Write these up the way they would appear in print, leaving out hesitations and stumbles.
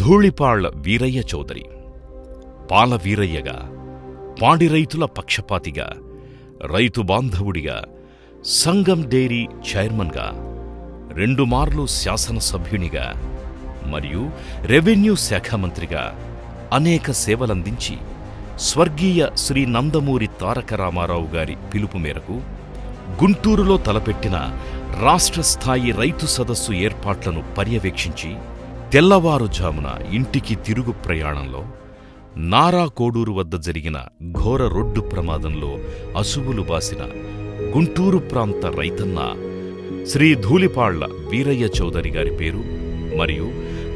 ధూళిపాళ్ల వీరయ్య చౌదరి పాల వీరయ్యగా, పాడి రైతుల పక్షపాతిగా, రైతు బాంధవుడిగా, సంగం డైరీ చైర్మన్గా, 2 మార్లు శాసనసభ్యునిగా మరియు రెవెన్యూ శాఖ మంత్రిగా అనేక సేవలందించి స్వర్గీయ శ్రీ నందమూరి తారక రామారావు గారి పిలుపు మేరకు గుంటూరులో తలపెట్టిన రాష్ట్ర స్థాయి రైతు సదస్సు ఏర్పాట్లను పర్యవేక్షించి తెల్లవారుజామున ఇంటికి తిరుగు ప్రయాణంలో నారా కోడూరు వద్ద జరిగిన ఘోర రోడ్డు ప్రమాదంలో అసువులు బాసిన గుంటూరు ప్రాంత రైతన్న శ్రీ ధూళిపాళ్ల వీరయ్య చౌదరి గారి పేరు మరియు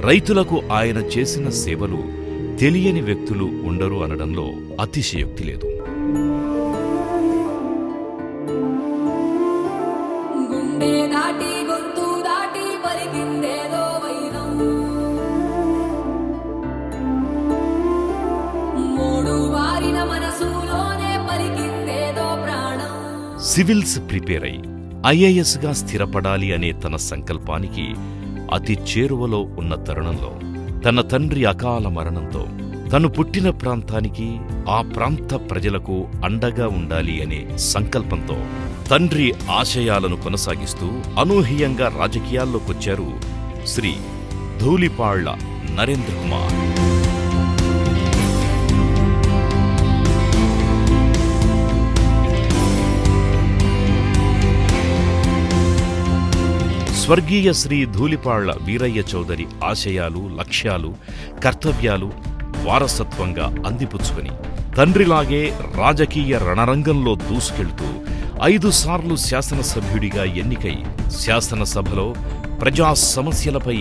రైతులకు ఆయన చేసిన సేవలు తెలియని వ్యక్తులు ఉండరు అనడంలో అతిశయోక్తి లేదు. సివిల్స్ ప్రిపేర్ అయి ఐఏఎస్గా స్థిరపడాలి అనే తన సంకల్పానికి అతి చేరువలో ఉన్న తరుణంలో తన తండ్రి అకాల మరణంతో తను పుట్టిన ప్రాంతానికి, ఆ ప్రాంత ప్రజలకు అండగా ఉండాలి అనే సంకల్పంతో తండ్రి ఆశయాలను కొనసాగిస్తూ అనూహ్యంగా రాజకీయాల్లోకొచ్చారు శ్రీ ధూళిపాళ్ల నరేంద్ర కుమార్. స్వర్గీయ శ్రీ ధూళిపాళ్ల వీరయ్య చౌదరి ఆశయాలు, లక్ష్యాలు, కర్తవ్యాలు వారసత్వంగా అందిపుచ్చుకుని తండ్రిలాగే రాజకీయ రణరంగంలో దూసుకెళ్తూ 5 సార్లు శాసనసభ్యుడిగా ఎన్నికై శాసనసభలో ప్రజా సమస్యలపై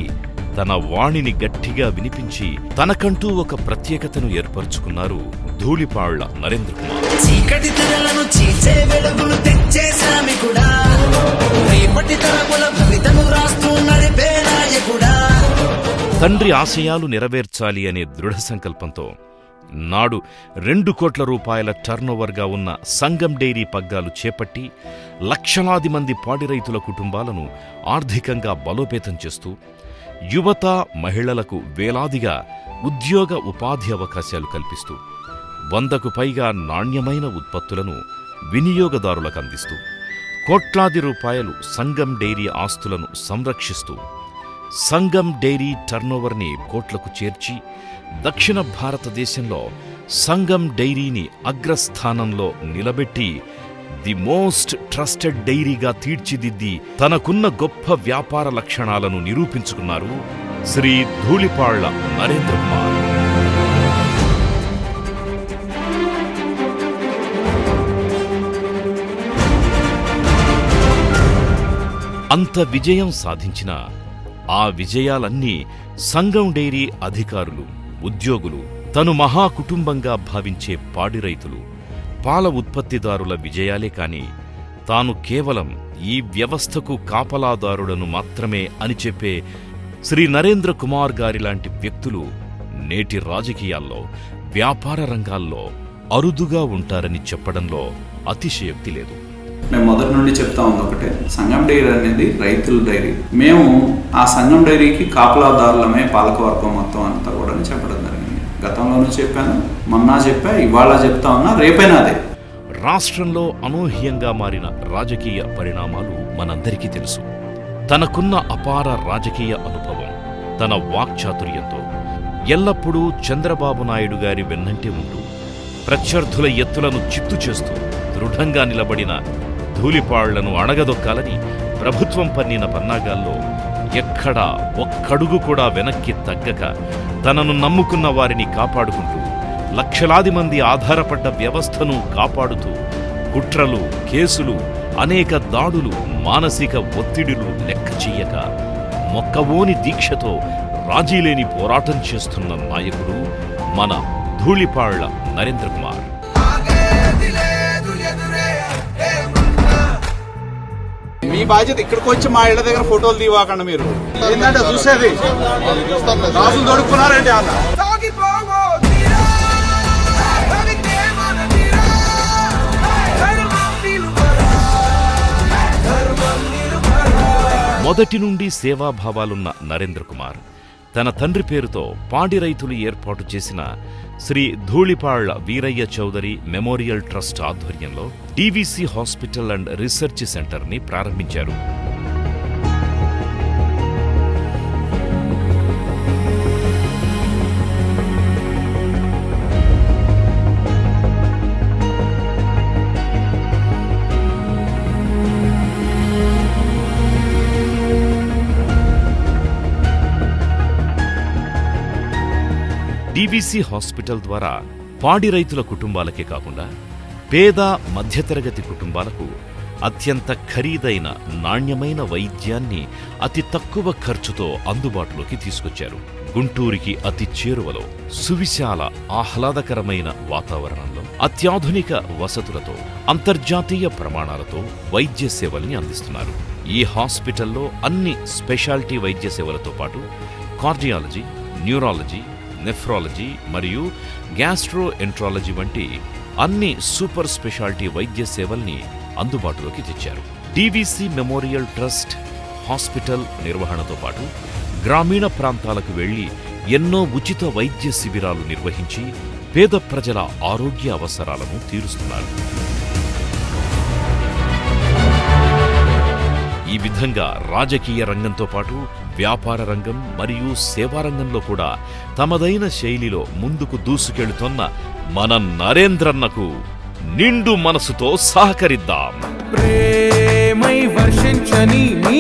తన వాణిని గట్టిగా వినిపించి తనకంటూ ఒక ప్రత్యేకతను ఏర్పరచుకున్నారు ధూళిపాళ్ల నరేంద్ర కుమార్. తండ్రి ఆశయాలు నెరవేర్చాలి అనే దృఢ సంకల్పంతో నాడు 2 కోట్ల రూపాయల టర్నోవర్గా ఉన్న సంగం డైరీ పగ్గాలు చేపట్టి లక్షలాది మంది పాడి రైతుల కుటుంబాలను ఆర్థికంగా బలోపేతం చేస్తూ యువత, మహిళలకు వేలాదిగా ఉద్యోగ ఉపాధి అవకాశాలు కల్పిస్తూ 100కు పైగా నాణ్యమైన ఉత్పత్తులను వినియోగదారులకు అందిస్తూ కోట్లాది రూపాయలు సంగం డైరీ ఆస్తులను సంరక్షిస్తూ సంగం డైరీ టర్నోవర్ని కోట్లకు చేర్చి దక్షిణ భారతదేశంలో సంగం డైరీని అగ్రస్థానంలో నిలబెట్టి ది మోస్ట్ ట్రస్టెడ్ డైరీగా తీర్చిదిద్ది తనకున్న గొప్ప వ్యాపార లక్షణాలను నిరూపించుకున్నారు శ్రీ ధూళిపాళ్ల నరేంద్ర కుమార్. అంత విజయం సాధించిన ఆ విజయాలన్నీ సంగం డైరీ అధికారులు, ఉద్యోగులు, తను మహాకుటుంబంగా భావించే పాడి రైతులు, పాల ఉత్పత్తిదారుల విజయాలే కాని తాను కేవలం ఈ వ్యవస్థకు కాపలాదారుడను మాత్రమే అని చెప్పే శ్రీ నరేంద్ర కుమార్ గారిలాంటి వ్యక్తులు నేటి రాజకీయాల్లో, వ్యాపార రంగాల్లో అరుదుగా ఉంటారని చెప్పడంలో అతిశయోక్తి లేదు. మేము మొదటి నుండి చెప్తా ఉంది ఒకటే, సంగం డైరీ అనేది రైతుల డైరీ. మేము ఆ సంగం డైరీకి కాపలాదారులమే, పాలకవర్గం మొత్తం అంతా కూడా చెప్పడం జరిగింది. గతంలోనూ చెప్పాను, మొన్న చెప్పా, ఇవాళ చెప్తా ఉన్నా, రేపైనా అదే. రాష్ట్రంలో అనూహ్యంగా మారిన రాజకీయ పరిణామాలు మనందరికీ తెలుసు. తనకున్న అపార రాజకీయ అనుభవం, తన వాక్చాతుర్యంతో ఎల్లప్పుడూ చంద్రబాబు నాయుడు గారి వెన్నంటే ఉంటూ ప్రత్యర్థుల ఎత్తులను చిత్తు చేస్తూ దృఢంగా నిలబడిన ధూళిపాళ్లను అణగదొక్కాలని ప్రభుత్వం పన్నిన పన్నాగాల్లో ఎక్కడా ఒక్కడుగు కూడా వెనక్కి తగ్గక తనను నమ్ముకున్న వారిని కాపాడుకుంటూ లక్షలాది మంది ఆధారపడ్డ వ్యవస్థను కాపాడుతూ కుట్రలు, కేసులు, అనేక దాడులు, మానసిక ఒత్తిడులు లెక్క చెయ్యక మొక్కవోని దీక్షతో రాజీలేని పోరాటం చేస్తున్న నాయకుడు మన ధూళిపాళ్ల నరేంద్ర కుమార్. మీ బాధ్యత ఇక్కడికి వచ్చి మా ఇళ్ల దగ్గర ఫోటోలు తీవాకండి. మీరు ఏంటంటే చూసేది రాజులు దొడుకున్నారండి అన్న. మొదటి నుండి సేవాభావాలున్న నరేంద్ర కుమార్ తన తండ్రి పేరుతో పాడి రైతులు ఏర్పాటు చేసిన శ్రీ ధూళిపాళ్ల వీరయ్య చౌదరి మెమోరియల్ ట్రస్ట్ ఆధ్వర్యంలో డీవీసీ హాస్పిటల్ అండ్ రీసెర్చ్ సెంటర్ని ప్రారంభించారు. డీవీసీ హాస్పిటల్ ద్వారా పాడి రైతుల కుటుంబాలకే కాకుండా పేద మధ్యతరగతి కుటుంబాలకు అత్యంత ఖరీదైన నాణ్యమైన వైద్యాన్ని అతి తక్కువ ఖర్చుతో అందుబాటులోకి తీసుకొచ్చారు. గుంటూరుకి అతి చేరువలో సువిశాల ఆహ్లాదకరమైన వాతావరణంలో అత్యాధునిక వసతులతో అంతర్జాతీయ ప్రమాణాలతో వైద్య సేవల్ని అందిస్తున్నారు. ఈ హాస్పిటల్లో అన్ని స్పెషాలిటీ వైద్య సేవలతో పాటు కార్డియాలజీ, న్యూరాలజీ, నెఫ్రాలజీ మరియు గ్యాస్ట్రోఎంట్రాలజీ వంటి అన్ని సూపర్ స్పెషాలిటీ వైద్య సేవల్ని అందుబాటులోకి తెచ్చారు. డీవీసీ మెమోరియల్ ట్రస్ట్ హాస్పిటల్ నిర్వహణతో పాటు గ్రామీణ ప్రాంతాలకు వెళ్లి ఎన్నో ఉచిత వైద్య శిబిరాలు నిర్వహించి పేద ప్రజల ఆరోగ్య అవసరాలను తీరుస్తున్నారు. ఈ విధంగా రాజకీయ రంగంతో పాటు వ్యాపార రంగం మరియు సేవారంగంలో కూడా తమదైన శైలిలో ముందుకు దూసుకెళ్తున్న మన నరేంద్రన్నకు నిండు మనసుతో సహకరిద్దాం. ప్రేమై వర్షించని నీ